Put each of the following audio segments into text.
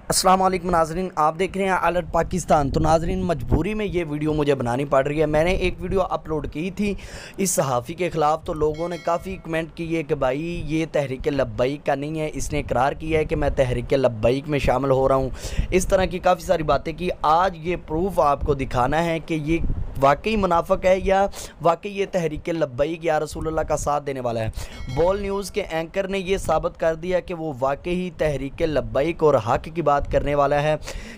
अस्सलाम वालेकुम नाजरीन, आप देख रहे हैं अलर्ट पाकिस्तान। तो नाजरीन, मजबूरी में ये वीडियो मुझे बनानी पड़ रही है। मैंने एक वीडियो अपलोड की थी इस सहाफ़ी के ख़िलाफ़, तो लोगों ने काफ़ी कमेंट किए कि भाई ये तहरीक लब्बैक का नहीं है, इसने इकरार किया है कि मैं तहरीक लब्बैक में शामिल हो रहा हूँ। इस तरह की काफ़ी सारी बातें की। आज ये प्रूफ आपको दिखाना है कि ये वाकई मुनाफिक है या वाकई ये तहरीक लब्बैक या रसूलुल्लाह का साथ देने वाला है। बोल न्यूज़ के एंकर ने ये साबित कर दिया कि वो वाकई ही तहरीक लब्बैक और हक़ की बात करने वाला है।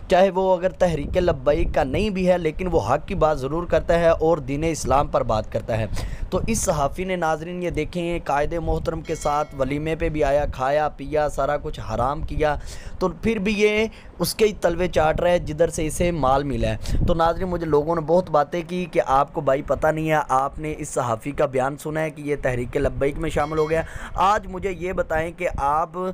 चाहे वो अगर तहरीक लब्बैक का नहीं भी है, लेकिन वो हक़ की बात ज़रूर करता है और दीन इस्लाम पर बात करता है। तो इस सहाफ़ी ने नाज़रीन ये देखें, कायदे मोहतरम के साथ वलीमे पे भी आया, खाया पिया, सारा कुछ हराम किया, तो फिर भी ये उसके ही तलवे चाट रहा है जिधर से इसे माल मिला है। तो नाज़रीन, मुझे लोगों ने बहुत बातें की कि आपको भाई पता नहीं है, आपने इस सहाफ़ी का बयान सुना है कि ये तहरीक लब्बैक में शामिल हो गया। आज मुझे ये बताएं कि आप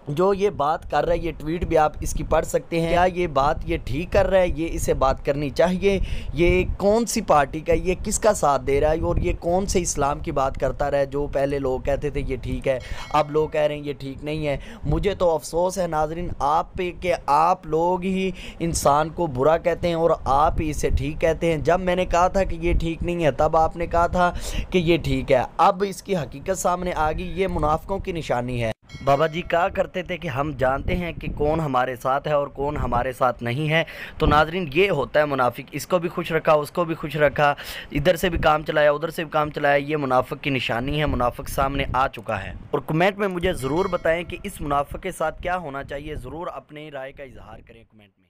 जो ये बात कर रहा है, ये ट्वीट भी आप इसकी पढ़ सकते हैं, क्या ये बात ये ठीक कर रहा है, ये इसे बात करनी चाहिए, ये कौन सी पार्टी का, ये किसका साथ दे रहा है और ये कौन से इस्लाम की बात करता रहा है। जो पहले लोग कहते थे ये ठीक है, अब लोग कह रहे हैं ये ठीक नहीं है। मुझे तो अफसोस है नाजरीन आप पे कि आप लोग ही इंसान को बुरा कहते हैं और आप ही इसे ठीक कहते हैं। जब मैंने कहा था कि ये ठीक नहीं है, तब आपने कहा था कि ये ठीक है। अब इसकी हकीकत सामने आ गई, ये मुनाफिकों की निशानी है। बाबा जी कहा करते थे कि हम जानते हैं कि कौन हमारे साथ है और कौन हमारे साथ नहीं है। तो नाजरीन, ये होता है मुनाफिक। इसको भी खुश रखा, उसको भी खुश रखा, इधर से भी काम चलाया, उधर से भी काम चलाया। ये मुनाफिक की निशानी है, मुनाफिक सामने आ चुका है। और कमेंट में मुझे ज़रूर बताएं कि इस मुनाफिक के साथ क्या होना चाहिए। ज़रूर अपनी राय का इजहार करें कमेंट में।